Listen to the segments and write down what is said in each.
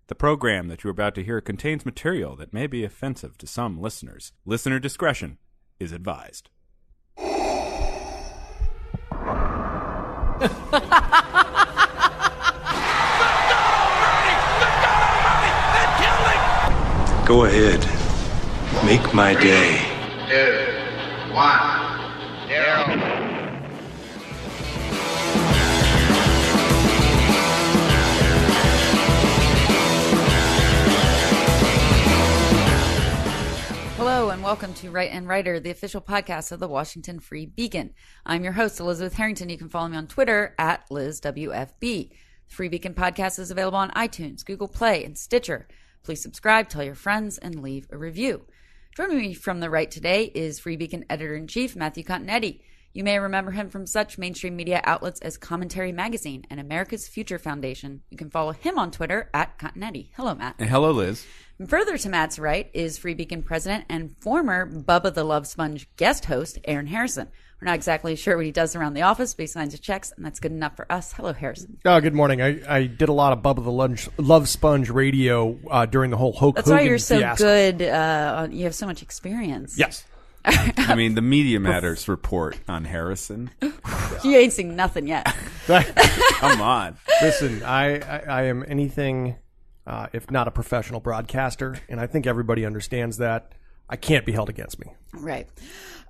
The program that you're about to hear contains material that may be offensive to some listeners. Listener discretion is advised. Go ahead. Make my day. 2, 1, 0. Hello and welcome to Right and Writer, the official podcast of the Washington Free Beacon. I'm your host, Elizabeth Harrington. You can follow me on Twitter at LizWFB. The Free Beacon podcast is available on iTunes, Google Play, and Stitcher. Please subscribe, tell your friends, and leave a review. Joining me from the right today is Free Beacon Editor-in-Chief Matthew Continetti. You may remember him from such mainstream media outlets as Commentary Magazine and America's Future Foundation. You can follow him on Twitter at Continetti. Hello, Matt. Hello, Liz. And further to Matt's right is Free Beacon President and former Bubba the Love Sponge guest host, Aaron Harrison. We're not exactly sure what he does around the office, but he signs his checks, and that's good enough for us. Hello, Harrison. Oh, good morning. I did a lot of Bubba the Love Sponge radio during the whole Hulk That's Hogan why you're so fiasco. good. You have so much experience. Yes. I mean, the Media Matters report on Harrison. You ain't seen nothing yet. Come on. Listen, I am anything if not a professional broadcaster, and I think everybody understands that. I can't be held against me. Right.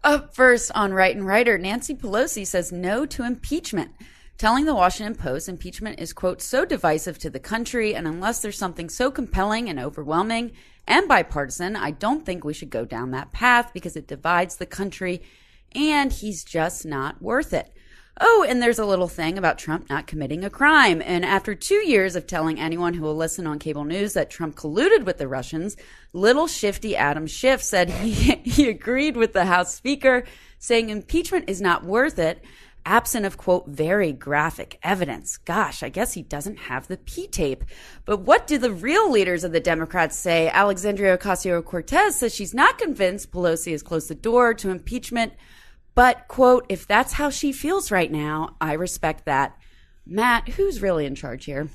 Up first on Right and Writer, Nancy Pelosi says no to impeachment, telling the Washington Post impeachment is, quote, so divisive to the country, and unless there's something so compelling and overwhelming and bipartisan, I don't think we should go down that path because it divides the country, and he's just not worth it. Oh, and there's a little thing about Trump not committing a crime. And after 2 years of telling anyone who will listen on cable news that Trump colluded with the Russians, little shifty Adam Schiff said he agreed with the House Speaker, saying impeachment is not worth it, absent of, quote, very graphic evidence. Gosh, I guess he doesn't have the P-tape. But what do the real leaders of the Democrats say? Alexandria Ocasio-Cortez says she's not convinced Pelosi has closed the door to impeachment. But, quote, if that's how she feels right now, I respect that. Matt, who's really in charge here?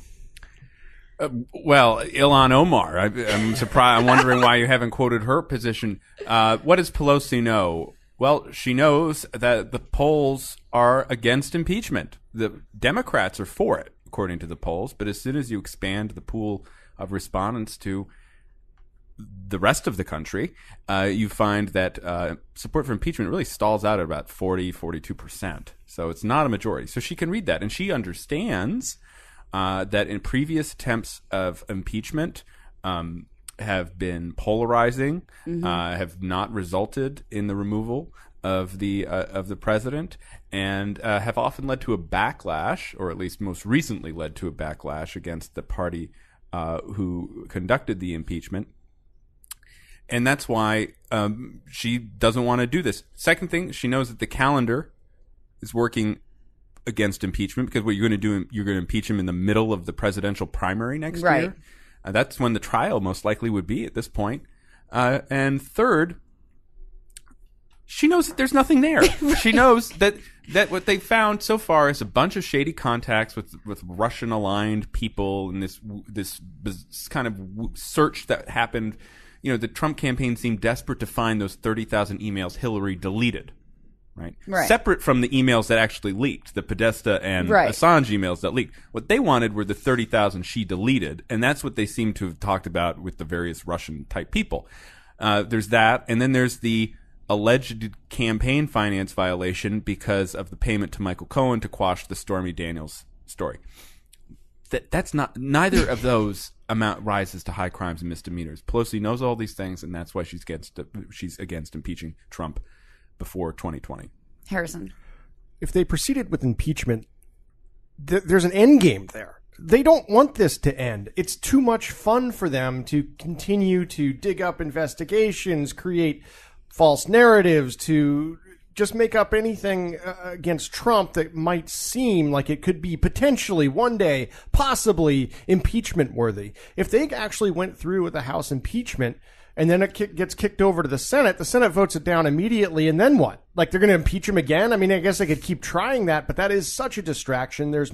Well, Ilhan Omar. I'm surprised. I'm wondering why you haven't quoted her position. What does Pelosi know? Well, she knows that the polls are against impeachment. The Democrats are for it, according to the polls. But as soon as you expand the pool of respondents to the rest of the country, you find that support for impeachment really stalls out at about 42%. So it's not a majority. So she can read that. And she understands that in previous attempts of impeachment have been polarizing, have not resulted in the removal of the president, and have often led to a backlash, or at least most recently led to a backlash against the party who conducted the impeachment. And that's why she doesn't want to do this. Second thing, she knows that the calendar is working against impeachment, because what you're going to do, you're going to impeach him in the middle of the presidential primary next year. That's when the trial most likely would be at this point. And third, she knows that there's nothing there. She knows that what they found so far is a bunch of shady contacts with Russian-aligned people, and this kind of search that happened. You know, the Trump campaign seemed desperate to find those 30,000 emails Hillary deleted, right? Separate from the emails that actually leaked, the Podesta and Assange emails that leaked. What they wanted were the 30,000 she deleted, and that's what they seem to have talked about with the various Russian-type people. There's that, and then there's the alleged campaign finance violation because of the payment to Michael Cohen to quash the Stormy Daniels story. That's not, neither of those amount rises to high crimes and misdemeanors. Pelosi knows all these things, and that's why she's against impeaching Trump before 2020. Harrison. If they proceeded with impeachment, there's an end game there. They don't want this to end. It's too much fun for them to continue to dig up investigations, create false narratives, to just make up anything against Trump that might seem like it could be potentially one day, possibly impeachment worthy. If they actually went through with the House impeachment and then it gets kicked over to the Senate votes it down immediately, and then what? Like they're going to impeach him again? I mean, I guess they could keep trying that, but that is such a distraction. There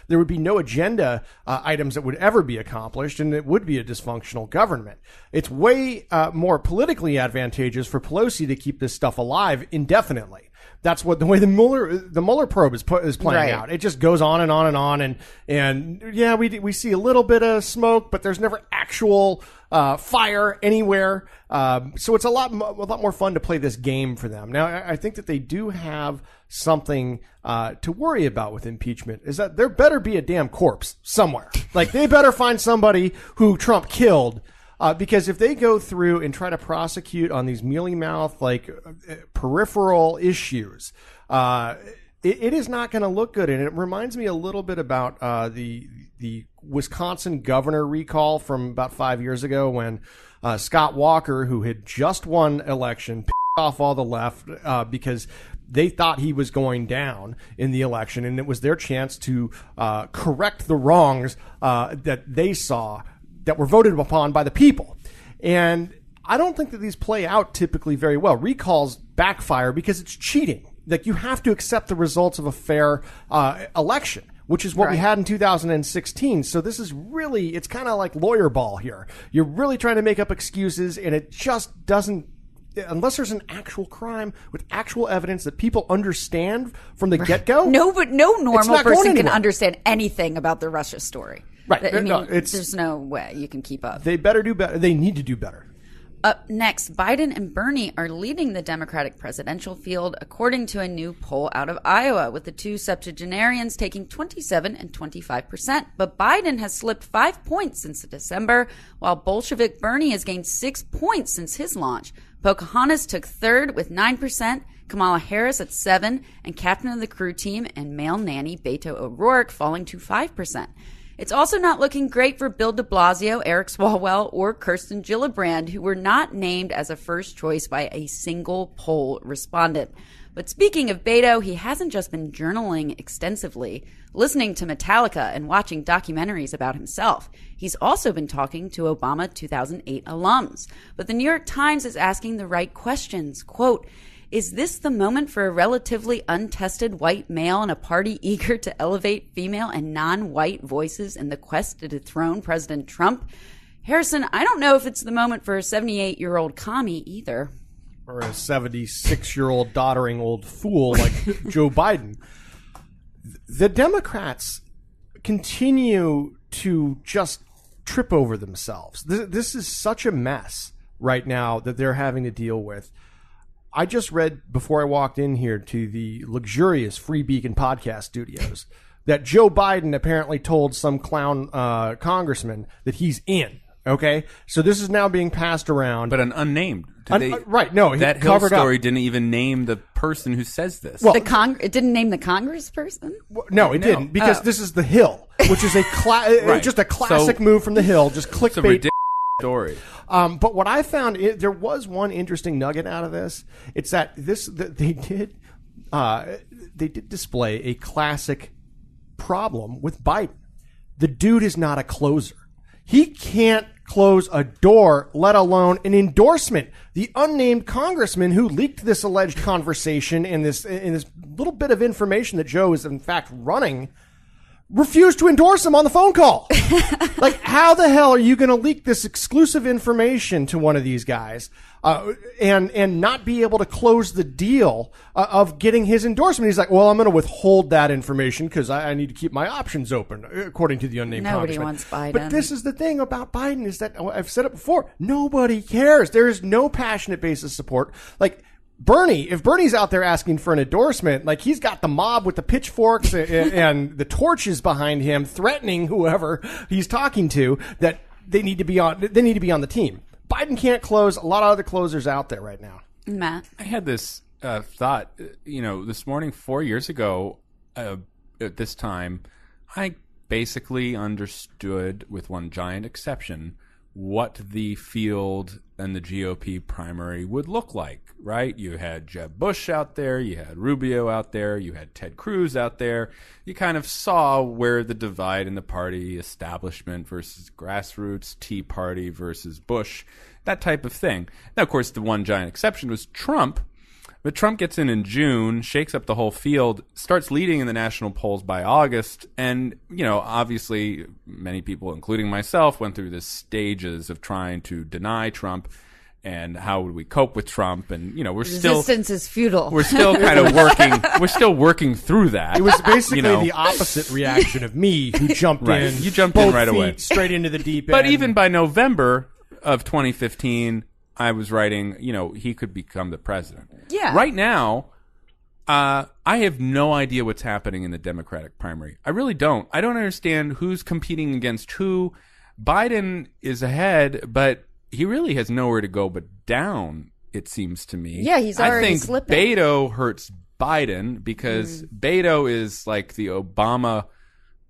would be no agenda items that would ever be accomplished, and it would be a dysfunctional government. It's way more politically advantageous for Pelosi to keep this stuff alive indefinitely. That's what the way the Mueller probe is playing out. It just goes on and on and on, and yeah, we see a little bit of smoke, but there's never actual fire anywhere. So it's a lot more fun to play this game for them. Now, I think that they do have something to worry about with impeachment, is that there better be a damn corpse somewhere. Like they better find somebody who Trump killed. Because if they go through and try to prosecute on these mealy-mouthed, peripheral issues, it is not going to look good. And it reminds me a little bit about the Wisconsin governor recall from about 5 years ago when Scott Walker, who had just won election, pissed off all the left because they thought he was going down in the election, and it was their chance to correct the wrongs that they saw that were voted upon by the people. And I don't think that these play out typically very well. Recalls backfire because it's cheating. Like you have to accept the results of a fair election, which is what we had in 2016. So this is really, it's kind of like lawyer ball here. You're really trying to make up excuses, and it just doesn't, unless there's an actual crime with actual evidence that people understand from the get-go. No normal person can understand anything about the Russia story. Right. I mean, there's no way you can keep up. They better do better. They need to do better. Up next, Biden and Bernie are leading the Democratic presidential field, according to a new poll out of Iowa, with the two septuagenarians taking 27 and 25%. But Biden has slipped 5 points since December, while Bolshevik Bernie has gained 6 points since his launch. Pocahontas took third with 9%, Kamala Harris at 7%, and captain of the crew team and male nanny Beto O'Rourke falling to 5%. It's also not looking great for Bill de Blasio, Eric Swalwell, or Kirsten Gillibrand, who were not named as a first choice by a single poll respondent. But speaking of Beto, he hasn't just been journaling extensively, listening to Metallica and watching documentaries about himself. He's also been talking to Obama 2008 alums. But the New York Times is asking the right questions. Quote, is this the moment for a relatively untested white male in a party eager to elevate female and non-white voices in the quest to dethrone President Trump? Harrison, I don't know if it's the moment for a 78-year-old commie either. Or a 76-year-old doddering old fool like Joe Biden. The Democrats continue to just trip over themselves. This is such a mess right now that they're having to deal with. I just read before I walked in here to the luxurious Free Beacon podcast studios that Joe Biden apparently told some clown congressman that he's in. Okay, so this is now being passed around, but an unnamed. Right? No, that Hill story didn't even name the person who says this. Well, it didn't name the congressperson. No, it didn't, because this is the Hill, which is a just a classic move from the Hill. Just clickbait. It's a ridiculous story. But what I found, there was one interesting nugget out of this. It's that they did display a classic problem with Biden. The dude is not a closer. He can't close a door, let alone an endorsement. The unnamed congressman who leaked this alleged conversation and this little bit of information that Joe is in fact running refused to endorse him on the phone call. Like, how the hell are you going to leak this exclusive information to one of these guys and not be able to close the deal of getting his endorsement? He's like, well, I'm going to withhold that information because I need to keep my options open, according to the unnamed Nobody congressman. wants Biden. But this is the thing about Biden is that, I've said it before, nobody cares. There is no passionate base of support. Like, Bernie, if Bernie's out there asking for an endorsement, like he's got the mob with the pitchforks and the torches behind him, threatening whoever he's talking to that they need to be on the team. Biden can't close. A lot of other closers out there right now. Matt, I had this thought, this morning 4 years ago at this time, I basically understood, with one giant exception, what the field and the GOP primary would look like, right? You had Jeb Bush out there, you had Rubio out there, you had Ted Cruz out there. You kind of saw where the divide in the party, establishment versus grassroots, Tea Party versus Bush, that type of thing. Now, of course, the one giant exception was Trump. But Trump gets in June, shakes up the whole field, starts leading in the national polls by August. And, obviously many people, including myself, went through the stages of trying to deny Trump and how would we cope with Trump. And, we're resistance is futile. We're still kind of working. We're still working through that. It was basically the opposite reaction of me, who jumped in. You jumped both in right feet away. Straight into the deep end. But even by November of 2015, I was writing, he could become the president. Yeah. Right now, I have no idea what's happening in the Democratic primary. I really don't. I don't understand who's competing against who. Biden is ahead, but he really has nowhere to go but down, it seems to me. Yeah, he's already I think slipping. Beto hurts Biden because Beto is like the Obama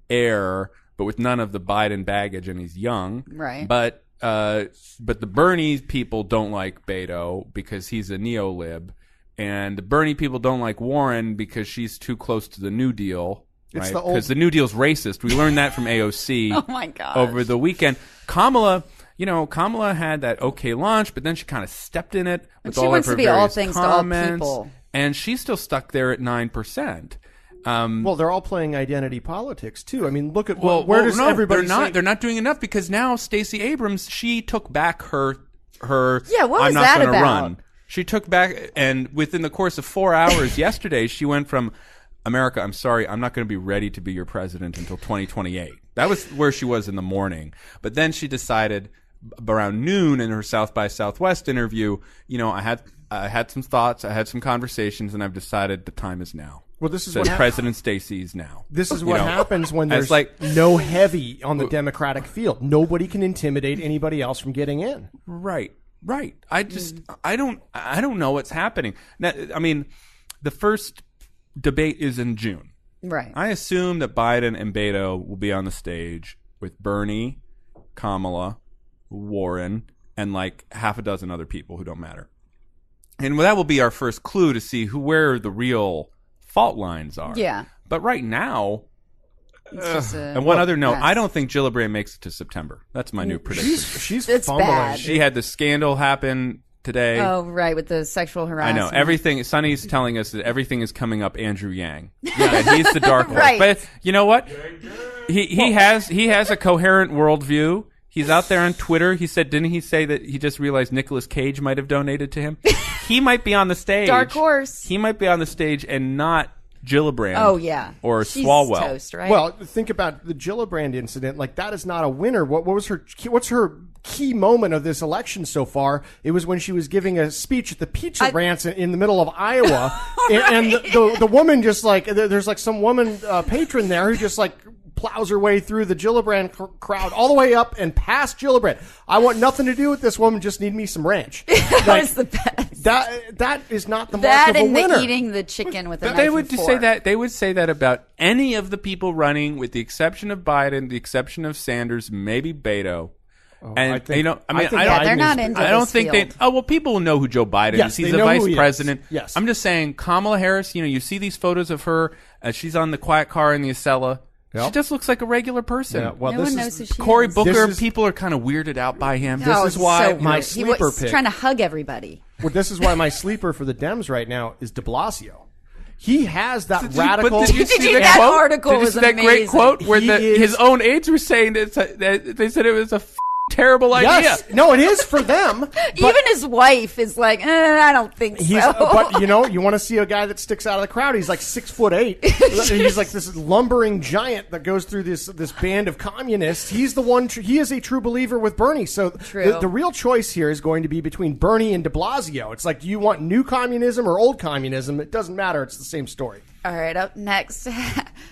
heir, but with none of the Biden baggage, and he's young. Right. But the Bernie people don't like Beto because he's a neo-lib, and the Bernie people don't like Warren because she's too close to the New Deal. It's right? Because the New Deal's racist. We learned that from AOC. Oh my gosh. Over the weekend. Kamala had that okay launch, but then she kind of stepped in it with she all wants of her to be all various things to all comments, people. and she's still stuck there at 9%. Well, they're all playing identity politics too. I mean, look at where does everybody? They're not doing enough because now Stacey Abrams, she took back her. Yeah, what was I'm not that gonna about? run. She took back, and within the course of 4 hours yesterday, she went from America, I'm sorry, I'm not going to be ready to be your president until 2028. That was where she was in the morning. But then she decided around noon in her South by Southwest interview, I had some thoughts, I had some conversations, and I've decided the time is now. Well, this is so what President Stacey's now. This is what happens when there's no heavy on the Democratic field. Nobody can intimidate anybody else from getting in. Right. I don't know what's happening. Now, I mean, the first debate is in June. Right. I assume that Biden and Beto will be on the stage with Bernie, Kamala, Warren, and like half a dozen other people who don't matter. And that will be our first clue to see where the real fault lines are. Yeah. But right now, and one other note, I don't think Gillibrand makes it to September. That's my new prediction. She's It's fumbling. bad. She had the scandal happen today. Oh, right, with the sexual I harassment. know everything. Sonny's telling us that everything is coming up Andrew Yang. Yeah, he's the dark horse. Right. But you know what? He has a coherent worldview. He's out there on Twitter. Didn't he say that he just realized Nicolas Cage might have donated to him? He might be on the stage. Dark horse. He might be on the stage and not Gillibrand. Oh, yeah. Or She's Swalwell. toast, right? Well, think about the Gillibrand incident. Like, that is not a winner. What's her key moment of this election so far? It was when she was giving a speech at the pizza ranch in the middle of Iowa, and the woman just like there's like some woman patron there who just like plows her way through the Gillibrand crowd all the way up and past Gillibrand. I want nothing to do with this woman. Just need me some ranch. That was the best. That is not the mark That of a and winner. the eating the chicken with a knife They would and say fork. that. They would say that about any of the people running, with the exception of Biden, the exception of Sanders, maybe Beto. And I think- you know, I mean, think I Yeah, don't. they're Biden not is- into I don't this think field. they. Oh well, people will know who Joe Biden Yes, is. He's they the know vice who he is. president. Yes. I'm just saying, Kamala Harris. You see these photos of her as she's on the quiet car in the Acela. Yep. She just looks like a regular person. Yeah, well, No this one is knows who she Cory is. Booker, This is- people are kind of weirded out by him. Oh, is why so my weird. sleeper He was pick- trying to hug everybody. Well, this is why my sleeper for the Dems right now is De Blasio. He has that Did you- radical. But did you see That that quote? article Did you was see that great amazing. quote where He is- his own aides were saying that they said it was a terrible idea. Yes, no, it is for them. But Even his wife is like, I don't think he's, so. but you want to see a guy that sticks out of the crowd. He's like 6'8". He's like this lumbering giant that goes through this band of communists. He's the one. He is a true believer with Bernie. So True. the real choice here is going to be between Bernie and De Blasio. It's like, do you want new communism or old communism? It doesn't matter. It's the same story. All right, up next,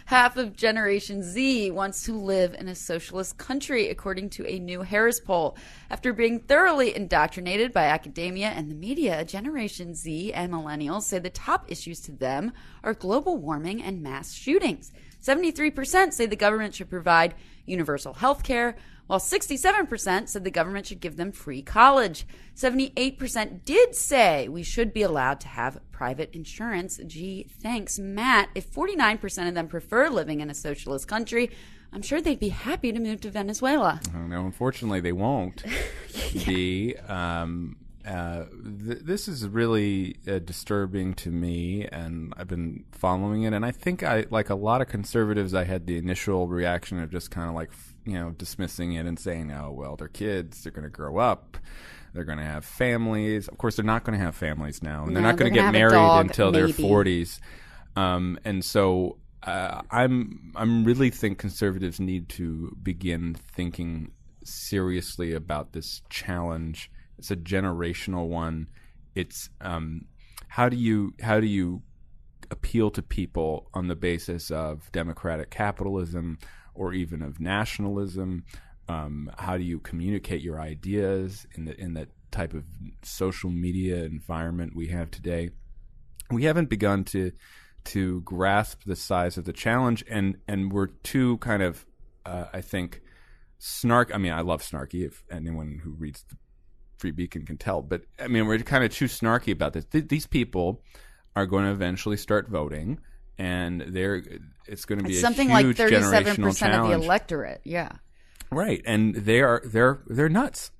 half of Generation Z wants to live in a socialist country, according to a new Harris poll. After being thoroughly indoctrinated by academia and the media, Generation Z and millennials say the top issues to them are global warming and mass shootings. 73% say the government should provide universal health care, while 67% said the government should give them free college. 78% did say we should be allowed to have private insurance. Gee, thanks, Matt. If 49% of them prefer living in a socialist country, I'm sure they'd be happy to move to Venezuela. No, unfortunately, they won't be. This is really disturbing to me, and I've been following it. And I think like a lot of conservatives, I had the initial reaction of just kind of like, dismissing it and saying, oh, well, they're kids. They're going to grow up. They're going to have families. Of course, they're not going to have families now. And they're not going to get married until their 40s. And so I'm really think conservatives need to begin thinking seriously about this challenge. It's a generational one. It's how do you appeal to people on the basis of democratic capitalism or even of nationalism? How do you communicate your ideas in the type of social media environment we have today? We haven't begun to grasp the size of the challenge, and we're too kind of I think snark. I mean, I love snarky. If anyone who reads the Free Beacon can tell, but I mean, we're kind of too snarky about this. These people are going to eventually start voting, and it's going to be something a huge like 37% of the electorate. Yeah, right, and they're nuts.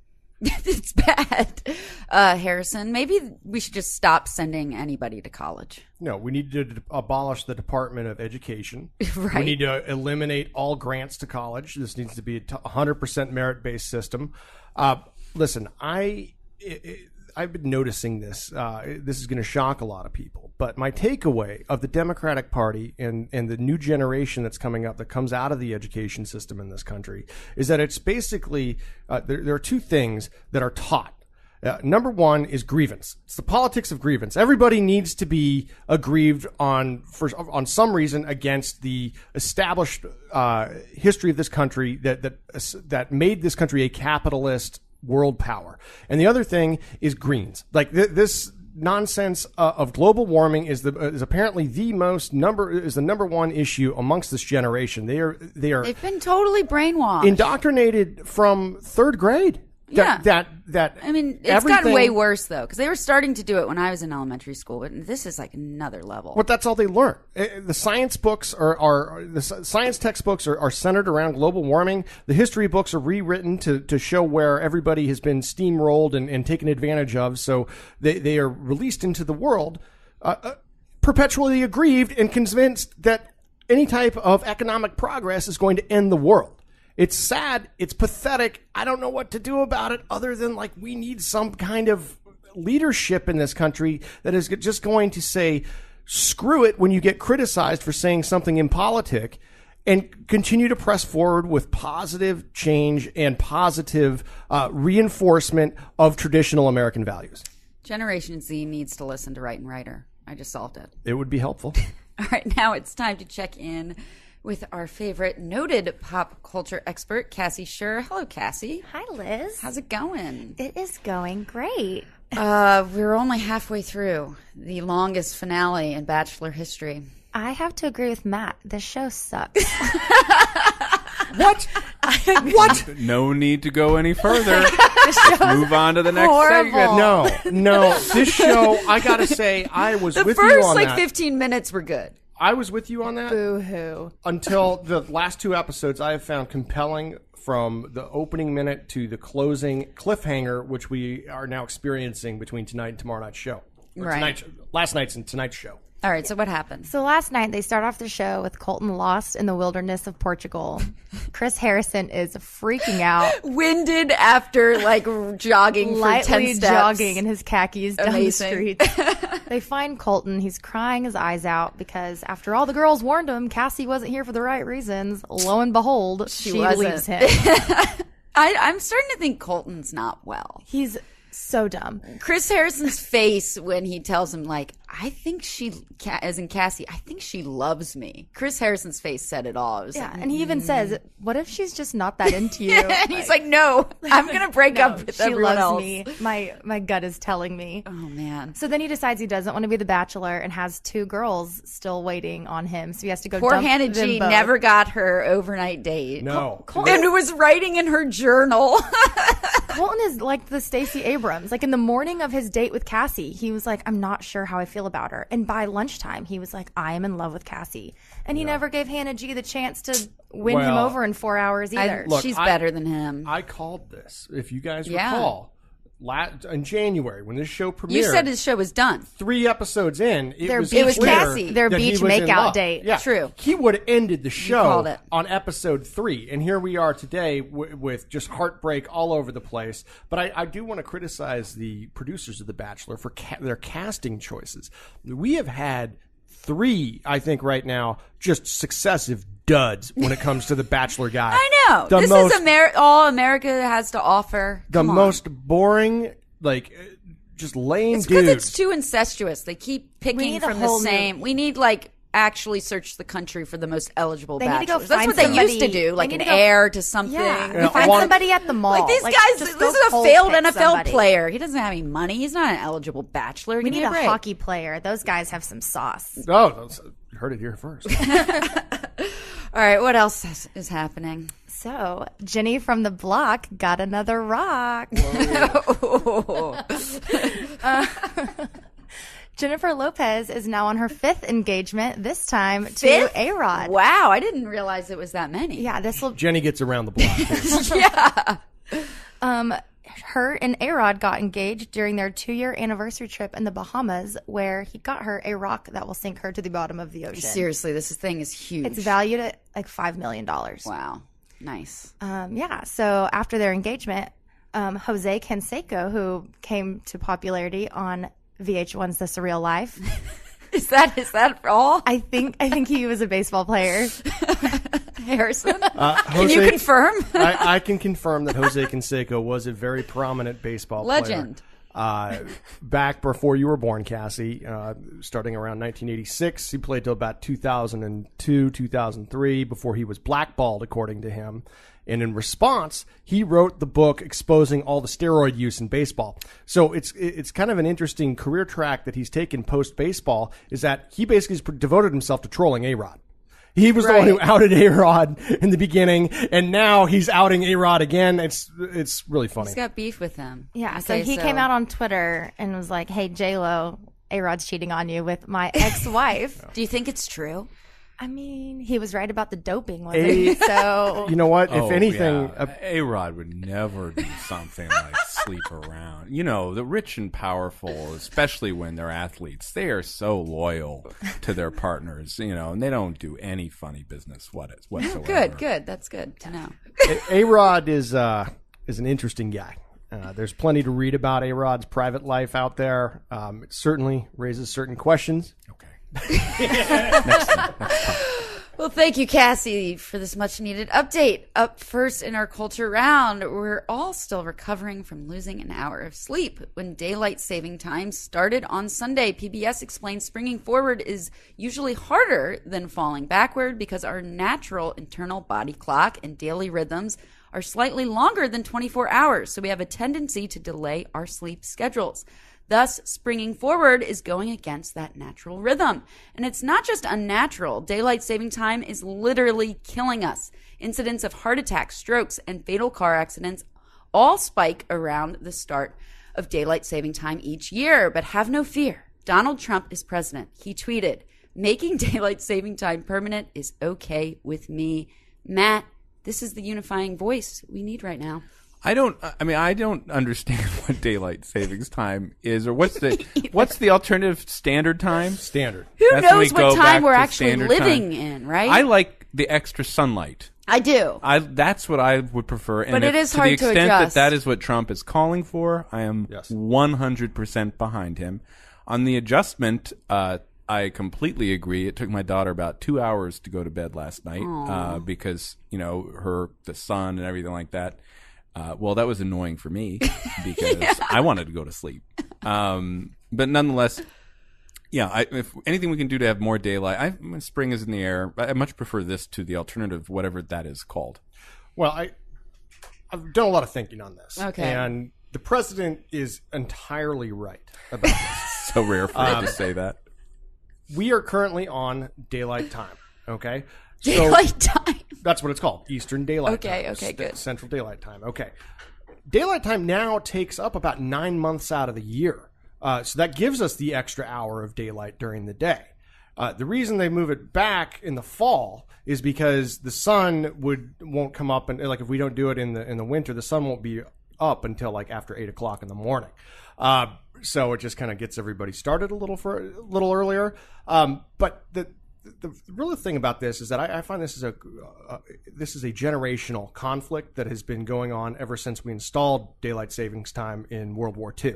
It's bad. Harrison, maybe we should just stop sending anybody to college. No, we need to abolish the Department of Education. Right. We need to eliminate all grants to college. This needs to be a 100% merit-based system. Listen, I've been noticing this. This is going to shock a lot of people. But my takeaway of the Democratic Party and the new generation that's coming up that comes out of the education system in this country is that it's basically there are two things that are taught. Number one is grievance. It's the politics of grievance. Everybody needs to be aggrieved on some reason against the established history of this country that made this country a capitalist world power. And the other thing is greens. Like this nonsense of global warming is apparently the number one issue amongst this generation. They've been totally brainwashed, indoctrinated from third grade. I mean, it's gotten way worse though, because they were starting to do it when I was in elementary school, but this is like another level. But that's all they learn. The science books the science textbooks are centered around global warming. The history books are rewritten to show where everybody has been steamrolled and taken advantage of. So they are released into the world, perpetually aggrieved and convinced that any type of economic progress is going to end the world. It's sad. It's pathetic. I don't know what to do about it other than like we need some kind of leadership in this country that is just going to say, screw it when you get criticized for saying something impolitic and continue to press forward with positive change and positive reinforcement of traditional American values. Generation Z needs to listen to Right and Writer. I just solved it. It would be helpful. All right, now it's time to check in with our favorite noted pop culture expert, Cassie Schur. Hello, Cassie. Hi, Liz. How's it going? It is going great. We're only halfway through the longest finale in Bachelor history. I have to agree with Matt. This show sucks. What? What? No need to go any further. Let's move on to the next segment. No. This show, I gotta say, I was with you on that. The first 15 minutes were good. I was with you on that. Boo-hoo. Until the last two episodes I have found compelling, from the opening minute to the closing cliffhanger, which we are now experiencing between tonight and tomorrow night's show. Right. Last night's and tonight's show. All right, so what happened? So last night, they start off the show with Colton lost in the wilderness of Portugal. Chris Harrison is freaking out. Winded after, like, jogging for 10 steps. Lightly jogging in his khakis down Amazing. the street. They find Colton. He's crying his eyes out because after all the girls warned him, Cassie wasn't here for the right reasons. Lo and behold, she leaves him. I'm starting to think Colton's not well. He's so dumb. Chris Harrison's face when he tells him, like, I think she, as in Cassie, I think she loves me. Chris Harrison's face said it all. It was like, and he even says, what if she's just not that into you? And he's like, no, I'm going to break up with everyone else. She loves me. My gut is telling me. Oh, man. So then he decides he doesn't want to be the bachelor and has two girls still waiting on him. So he has to go Poor dump Hannah them G both. never got her overnight date. No. And was writing in her journal. Colton is like the Stacey Abrams. Like in the morning of his date with Cassie, he was like, I'm not sure how I feel about her. And by lunchtime, he was like, I am in love with Cassie. And he never gave Hannah G the chance to win him over in 4 hours either. She's better than him. I called this. If you guys recall, in January when this show premiered. You said his show was done. 3 episodes in, it was beach clear Cassie. Their that he beach was in makeout love. date. Yeah. True. He would have ended the called show it. on episode 3, and here we are today with just heartbreak all over the place. But I do want to criticize the producers of The Bachelor for their casting choices. We have had 3, I think, right now, just successive duds when it comes to the Bachelor guy. I know. This is all America has to offer. The Come on. most boring, just lame It's because dudes. it's too incestuous. They keep picking need a from the whole new- same. We need actually search the country for the most eligible They need to go bachelors. That's find what they used to somebody- do, like they an need to go- heir to something. Yeah, find somebody at the mall. Like these guys, just this go is a cold failed pick NFL somebody. player. He doesn't have any money. He's not an eligible bachelor. We Give need me a break. hockey player. Those guys have some sauce. Oh, you heard it here first. All right, what else is happening? So, Jenny from the block got another rock. Jennifer Lopez is now on her 5th engagement, this time to Fifth? A-Rod. Wow, I didn't realize it was that many. Yeah, this will. Jenny gets around the block. Yeah. Her and A-Rod got engaged during their 2-year anniversary trip in the Bahamas, where he got her a rock that will sink her to the bottom of the ocean. Seriously, this thing is huge. It's valued at like $5 million. Wow, nice. Yeah. So after their engagement, Jose Canseco, who came to popularity on VH1's The Surreal Life, Is that all? I think he was a baseball player. Harrison? Can you confirm? I can confirm that Jose Canseco was a very prominent baseball Legend. player. Back before you were born, Cassie, starting around 1986. He played till about 2002, 2003, before he was blackballed, according to him. And in response, he wrote the book exposing all the steroid use in baseball. So it's kind of an interesting career track that he's taken post-baseball, is that he basically devoted himself to trolling A-Rod. He was the one who outed A-Rod in the beginning, and now he's outing A-Rod again. It's really funny. He's got beef with him. Yeah, so he came out on Twitter and was like, "Hey, J-Lo, A-Rod's cheating on you with my ex-wife." Do you think it's true? I mean, he was right about the doping, wasn't he? So You know what? If anything, A-Rod would never do something like sleep around. You know, the rich and powerful, especially when they're athletes, they are so loyal to their partners, you know, and they don't do any funny business whatsoever. Good. That's good to know. A-Rod is an interesting guy. There's plenty to read about A-Rod's private life out there. It certainly raises certain questions. Okay. Well, thank you, Cassie, for this much-needed update. Up first in our culture round, we're all still recovering from losing an hour of sleep. When daylight saving time started on Sunday, PBS explained springing forward is usually harder than falling backward because our natural internal body clock and daily rhythms are slightly longer than 24 hours, so we have a tendency to delay our sleep schedules. Thus, springing forward is going against that natural rhythm. And it's not just unnatural. Daylight saving time is literally killing us. Incidents of heart attacks, strokes, and fatal car accidents all spike around the start of daylight saving time each year. But have no fear. Donald Trump is president. He tweeted, "Making daylight saving time permanent is okay with me." Matt, this is the unifying voice we need right now. I don't understand what daylight savings time is, or what's the alternative standard time? Standard. Who That's when we knows go what back time we're to actually standard living time. in, right? I like the extra sunlight. I do. That's what I would prefer. And But it is to hard the to extent adjust. that is what Trump is calling for, I am 100% behind him. On the adjustment, I completely agree. It took my daughter about 2 hours to go to bed last night because, you know, the sun and everything like that. Well, that was annoying for me because I wanted to go to sleep. But nonetheless, yeah, if anything we can do to have more daylight, spring is in the air. I much prefer this to the alternative, whatever that is called. Well, I've done a lot of thinking on this. Okay. And the president is entirely right about this. So rare for him to say that. We are currently on daylight time, okay? Daylight time. That's what it's called, Eastern Daylight Time. Okay, good. Central Daylight Time, okay. Daylight time now takes up about 9 months out of the year. So that gives us the extra hour of daylight during the day. The reason they move it back in the fall is because the sun won't come up, and like if we don't do it in the winter, the sun won't be up until like after 8 o'clock in the morning. So it just kind of gets everybody started a little earlier. But the real thing about this is that I find this is a generational conflict that has been going on ever since we installed daylight savings time in World War II.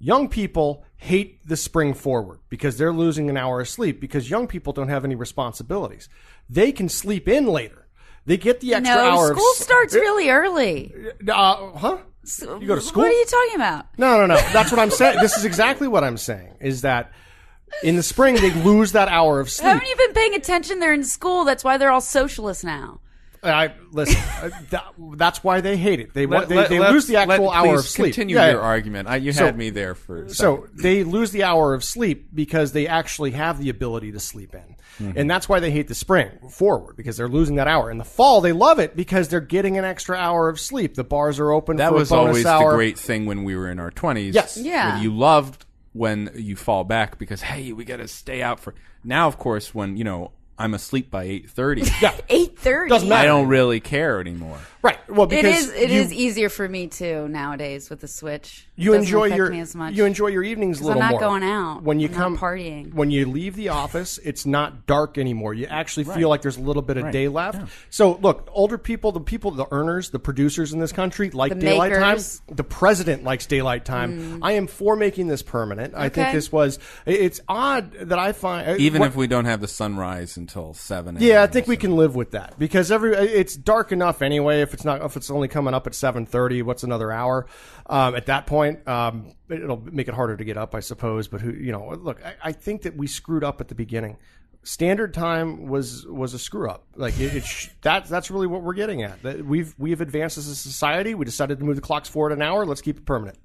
Young people hate the spring forward because they're losing an hour of sleep because young people don't have any responsibilities. They can sleep in later. They get the extra hour. School starts really early. Huh? You go to school? What are you talking about? No. That's what I'm saying. This is exactly what I'm saying, is that in the spring, they lose that hour of sleep. Haven't you been paying attention? They're in school. That's why they're all socialists now. Listen, that's why they hate it. They lose the actual hour of sleep. Continue your argument. You had me there for a second. So they lose the hour of sleep because they actually have the ability to sleep in. Mm-hmm. And that's why they hate the spring forward, because they're losing that hour. In the fall, they love it because they're getting an extra hour of sleep. The bars are open for a bonus hour. That was always the great thing when we were in our 20s. Yes. Yeah. You loved when you fall back because, hey, we got to stay out for... Now, of course, when, I'm asleep by 8:30. Yeah. 8:30. Doesn't matter. I don't really care anymore. Right. Well, because it is easier for me too nowadays with the switch. You Doesn't enjoy affect me as much. your evenings a little I'm not more. going out. When you I'm not partying. When you leave the office, it's not dark anymore. You actually feel like there's a little bit of day left. Yeah. So look, older people, the earners, the producers in this country like The daylight makers. time. The president likes daylight time. I am for making this permanent. I think it's odd that I find Even if we don't have the sunrise until 7 a.m. Yeah, I think we can live with that because it's dark enough anyway. If it's only coming up at 7:30, what's another hour? At that point, it'll make it harder to get up, I suppose. But look, I think that we screwed up at the beginning. Standard time was a screw up. Like that's really what we're getting at. That we've advanced as a society. We decided to move the clocks forward an hour. Let's keep it permanent.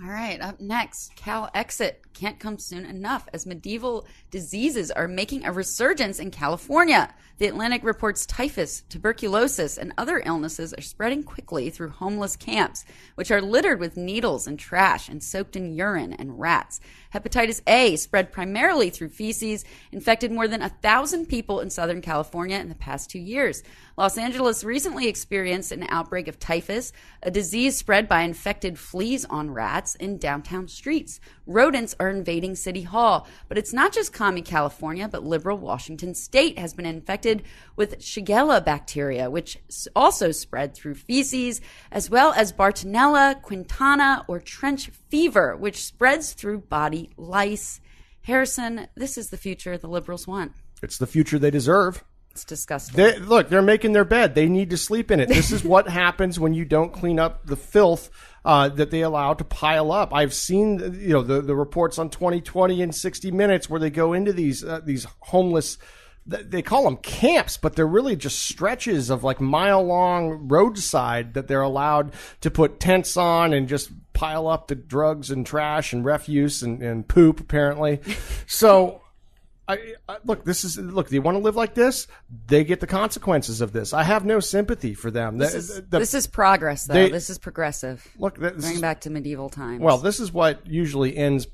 All right, up next, Cal exit can't come soon enough as medieval diseases are making a resurgence in California. The Atlantic reports typhus, tuberculosis, and other illnesses are spreading quickly through homeless camps, which are littered with needles and trash and soaked in urine and rats. Hepatitis A spread primarily through feces, infected more than 1,000 people in Southern California in the past 2 years. Los Angeles recently experienced an outbreak of typhus, a disease spread by infected fleas on rats in downtown streets. Rodents are invading City Hall, but it's not just commie California, but liberal Washington state has been infected with Shigella bacteria, which also spread through feces, as well as Bartonella, Quintana, or trench fever, which spreads through body lice. Harrison, this is the future the liberals want. It's the future they deserve. It's disgusting. They're making their bed. They need to sleep in it. This is what happens when you don't clean up the filth that they allow to pile up. I've seen the reports on 2020 and 60 Minutes where they go into these homeless. They call them camps, but they're really just stretches of like mile-long roadside that they're allowed to put tents on and just pile up the drugs and trash and refuse and poop, apparently. So, look, do you want to live like this? They get the consequences of this. I have no sympathy for them. This is progress, though. This is progressive. Look, going back to medieval times. Well, this is what usually ends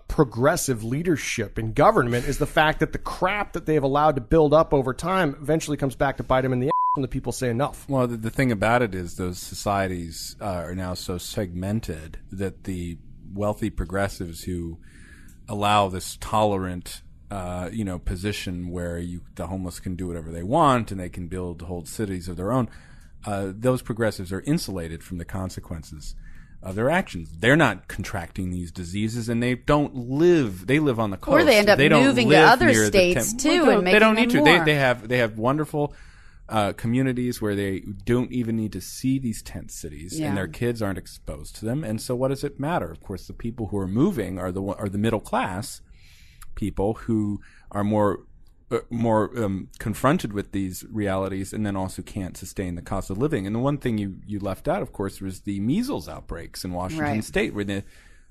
progressive leadership in government is the fact that the crap that they've allowed to build up over time eventually comes back to bite them in the ass when the people say enough. Well, the thing about it is those societies are now so segmented that the wealthy progressives who allow this tolerant position where the homeless can do whatever they want and they can build whole cities of their own. Those progressives are insulated from the consequences of their actions. They're not contracting these diseases, and they don't live. They live on the coast. Or they end up moving to other states too, and they don't making need to. more. They have wonderful communities where they don't even need to see these tent cities, and their kids aren't exposed to them. And so, what does it matter? Of course, the people who are moving are the middle class people who are more confronted with these realities and then also can't sustain the cost of living. And the one thing you left out, of course, was the measles outbreaks in Washington State, where the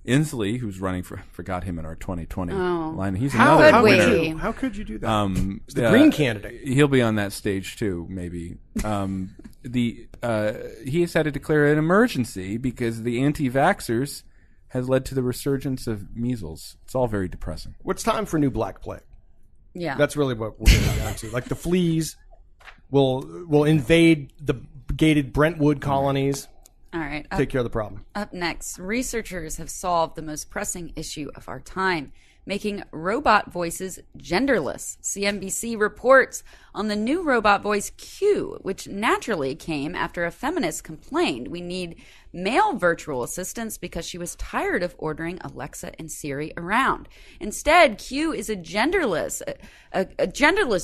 Inslee, who's running forgot him in our 2020 line. He's another winner. How could you do that? He's the green candidate. He'll be on that stage too, maybe. He has had to declare an emergency because the anti-vaxxers has led to the resurgence of measles. It's all very depressing. It's time for new black plague. Yeah. That's really what we're getting down to. Like the fleas will invade the gated Brentwood colonies. All right. take care of the problem. Up next, researchers have solved the most pressing issue of our time, making robot voices genderless. CNBC reports on the new robot voice Q, which naturally came after a feminist complained we need male virtual assistants because she was tired of ordering Alexa and Siri around. Instead, Q is a genderless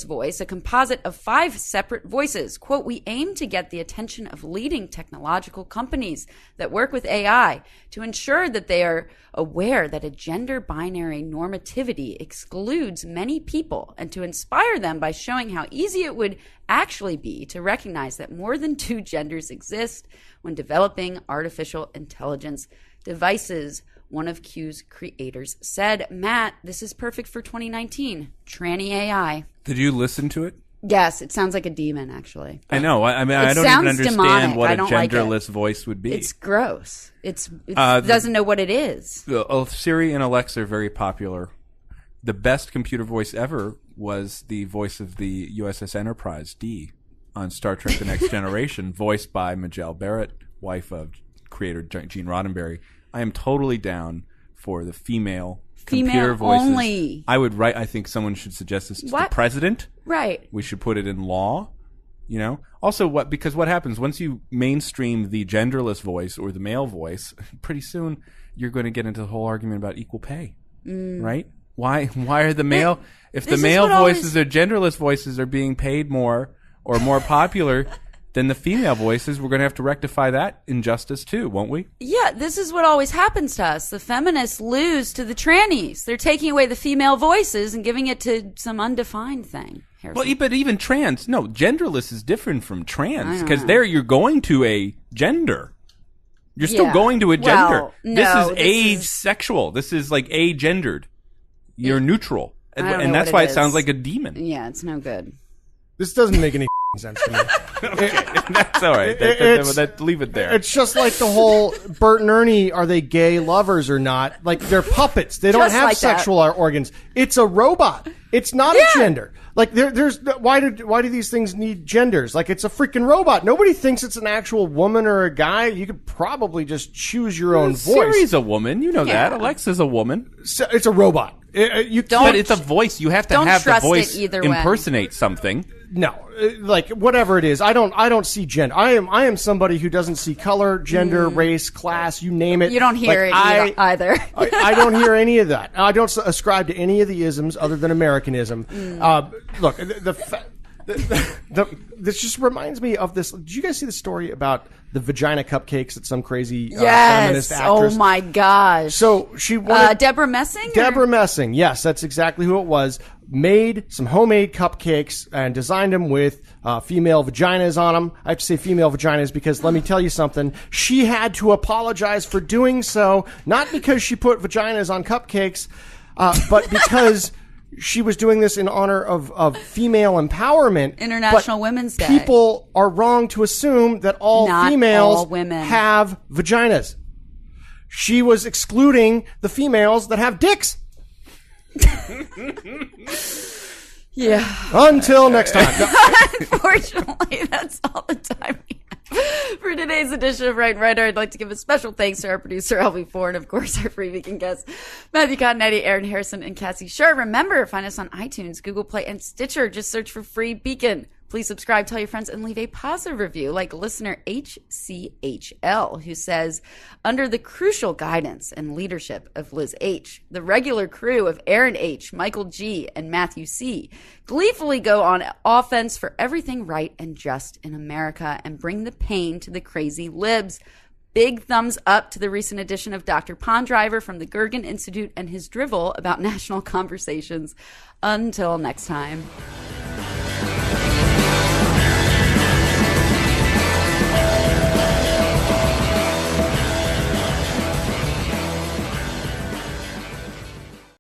voice, a composite of 5 separate voices. Quote, we aim to get the attention of leading technological companies that work with AI to ensure that they are aware that a gender binary normativity excludes many people, and to inspire them by showing how easy it would actually be to recognize that more than 2 genders exist when developing artificial intelligence devices. One of Q's creators said, Matt, this is perfect for 2019. Tranny AI. Did you listen to it? Yes, it sounds like a demon, actually. I know. I mean, I don't even understand demonic. what a like genderless voice would be. It's gross. It doesn't know what it is. Siri and Alexa are very popular. The best computer voice ever was the voice of the USS Enterprise, D, on Star Trek The Next Generation, voiced by Majel Barrett, wife of creator Gene Roddenberry. I am totally down for the female computer voices. Only. I think someone should suggest this to the president. Right. We should put it in law. You know? Also, because what happens once you mainstream the genderless voice or the male voice, pretty soon you're going to get into the whole argument about equal pay. Right? Why are the male if the male voices or genderless voices are being paid more or more popular than the female voices, we're going to have to rectify that injustice too, won't we? Yeah, this is what always happens to us. The feminists lose to the trannies. They're taking away the female voices and giving it to some undefined thing. Harrison. Well, but even trans, no, genderless is different from trans because there you're going to a gender. You're still going to a gender. No, this is sexual. This is like agendered. You're neutral. And that's why it sounds like a demon. Yeah, it's no good. This doesn't make any sense to me. That's all right. Leave it there. It's just like the whole Bert and Ernie, are they gay lovers or not? Like, they're puppets. They don't have sexual organs. It's a robot. It's not a gender. Like, there's why do these things need genders? Like, it's a freaking robot. Nobody thinks it's an actual woman or a guy. You could probably just choose your own voice. Siri's a woman. You know that. Alexa's a woman. So, it's a robot. But it's a voice. You have to have the voice impersonate something. No, like whatever it is, I don't see gender. I am somebody who doesn't see color, gender, race, class, you name it. You don't hear it either. I don't hear any of that. I don't ascribe to any of the isms other than Americanism. Look, this just reminds me of this. Did you guys see the story about the vagina cupcakes that some crazy feminist actress? Oh my gosh! So she wanted Deborah Messing. Deborah Messing, yes, that's exactly who it was. Made some homemade cupcakes and designed them with female vaginas on them. I have to say female vaginas because let me tell you something. She had to apologize for doing so, not because she put vaginas on cupcakes, but because she was doing this in honor of female empowerment. International Women's Day. People are wrong to assume that Not females all women have vaginas. She was excluding the females that have dicks. Yeah. Until next time. Unfortunately, that's all the time we have for today's edition of Right and Writer. I'd like to give a special thanks to our producer, Elvie Ford, and of course, our free weekend guests, Matthew Cottonetti, Aaron Harrison, and Cassie Schur. Remember, find us on iTunes, Google Play, and Stitcher. Just search for Free Beacon. Please subscribe, tell your friends, and leave a positive review like listener HCHL, who says, under the crucial guidance and leadership of Liz H., the regular crew of Aaron H., Michael G., and Matthew C. gleefully go on offense for everything right and just in America and bring the pain to the crazy libs. Big thumbs up to the recent edition of Dr. Pondriver from the Gergen Institute and his drivel about national conversations. Until next time.